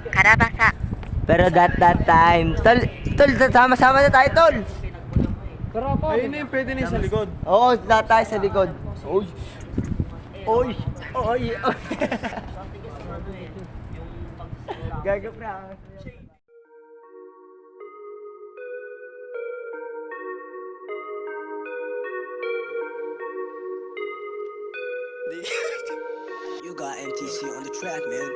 Karabasa. Pero that time, tol, sama-sama na tayo, tol. Ayun na yung pwede na yung sa likod. Oo, lahat tayo sa likod. Oy. Oy. Oy. Gaga pra. You got MTC on the track, man.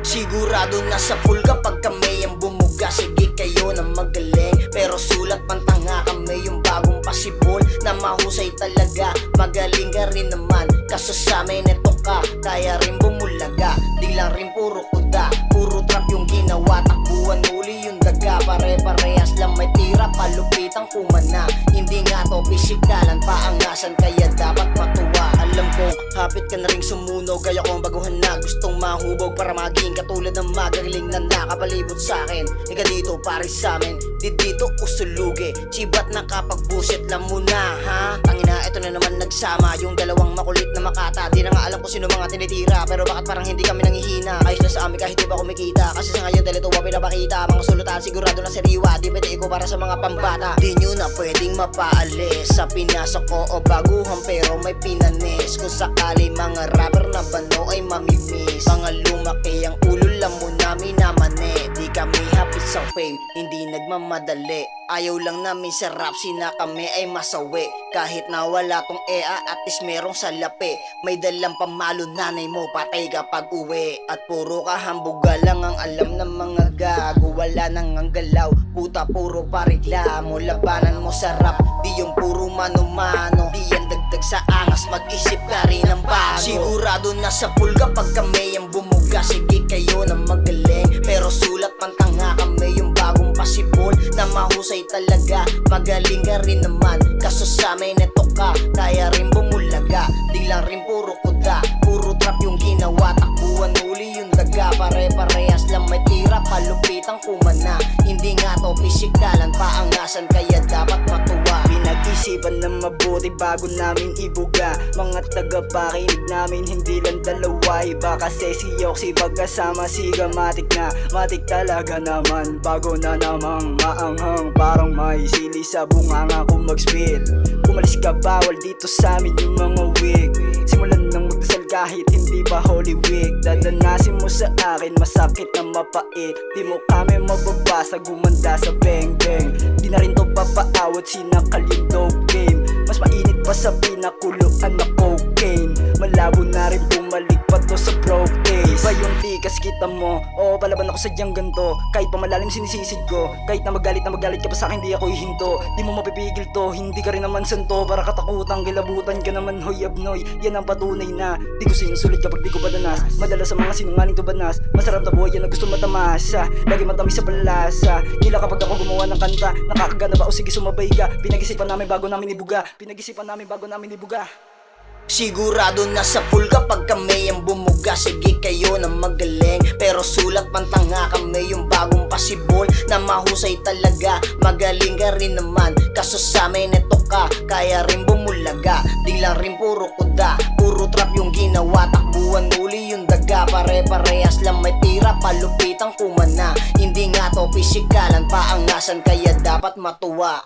Sigurado nasa pool kapag kami ang bumuga. Sige kayo na magaling, pero sulat pantanga kami yung bagong pasibol na mahusay talaga. Magaling ka rin naman, kaso sa amin eto ka, kaya rin bumulaga. Di lang rin puro kuda, puro trap yung ginawa. Takbuhan uli yung daga, pare-parehas lang may tira. Palupitang kumana, hindi nga to pisikalan, paangasan kaya dapat matuwa. Alam ko, hapit ka na rin sumunog, kaya kong baguhan na gustong mahubog para maging katulad ng magaling na nakapalibot sa akin. Ika dito pare sa amin, di dito usulugi, chibat na kapag busit lang muna ha. Tangina, eto na naman nagsama yung dalawang makulit na makata. Di na nga alam kung sino mga tinitira, pero bakit parang hindi kami nangihina. Ayos na sa amin kahit di ba kumikita, kasi sa ngayon dahil ito pinapakita. Mga sulutan sigurado na seriwa, di pwede ko para sa mga pambata. Di nyo na pwedeng mapaalis sa pinasok ko o baguhan, pero may pinanis. Kung sakali mga rapper na bano ay mamimiss, mga lumaki ang ulo lang mo namin naman eh. Di kami happy sa fame, hindi nagmamadali. Ayaw lang namin sa rap, sina kami ay masawi. Kahit na wala tong ea, at least merong salapi. May dalang pamalo nanay mo, patay kapag uwi. At puro kahambuga lang ang alam ng mga gago. Wala nang ang galaw, puta puro pareklamo. Labanan mo sa rap, di yung puro mano-mano. Di yan dagdag sa angas, mag-isip ka rin ng bago. Sigurado na sa pool kapag kami ang bumuga. Sige kayo na magaling, pero sulat pantanga kami yung bagong pasibol na mahusay talaga. Magaling ka rin naman, kaso sa amin eto ka, kaya rin bumulaga. Di lang rin puro kuda, puro trap yung ginawa. Takbuhan uli yung daga, pare-parehas lang may tira. Palupitang kumana, hindi nga to pisikalan, paangasan kaya dapat matuwa. Pinag-isipan na mabuti bago namin ibuga. Mga tagapakinig namin hindi lang dalawa, iba kasi si Yoxi pagkasama si Gamatik na matik talaga naman. Bago na namang maanghang, parang may sili sa bunganga kung mag-spit. Umalis ka, bawal dito sa amin yung mga wig. Simulan ng magdasal kahit hindi pa Holy Week. Dadanasin mo sa akin, masakit na mapait. Di mo kami mababasa, gumanda sa bang bang. Di na rin to papaawat, sinakal yung dope game. Mas mainit pa sa pinakuluan na cocaine. Malabo na rin bumalik pa to sa broke days. Iba yung tikas kita mo, oo palaban ako sadyang ganto. Kahit pa malalim sinisisid ko, kahit na magalit ka pa sa'kin, di ako hihinto. Di mo mapipigil to, hindi ka rin naman santo. Para katakutang kilabutan ka naman, hoy abnoy. Yan ang patunay na di ko sinusulit kapag di ko badanas. Madala sa mga sinungaling to banas, masarap na buhay yan na gusto matamasa. Lagi matamis sa palasa, nila kapag ako gumawa ng kanta. Nakakagana ba o sige sumabay ka? Pinag-isipan namin bago namin ibuga, pinag-isipan namin bago namin ibuga. Sigurado na sa pool kapag kami ang bumuga. Sige kayo na magaling, pero sulat pantanga kami yung bagong pasibol na mahusay talaga. Magaling ka rin naman, kaso sa amin eto ka, kaya rin bumulaga. Di lang rin puro kuda, puro trap yung ginawa. Takbuhan uli yung daga, pare-parehas lang may tira. Palupitang kumana, hindi nga to pisikalan, paangasan kaya dapat matuwa.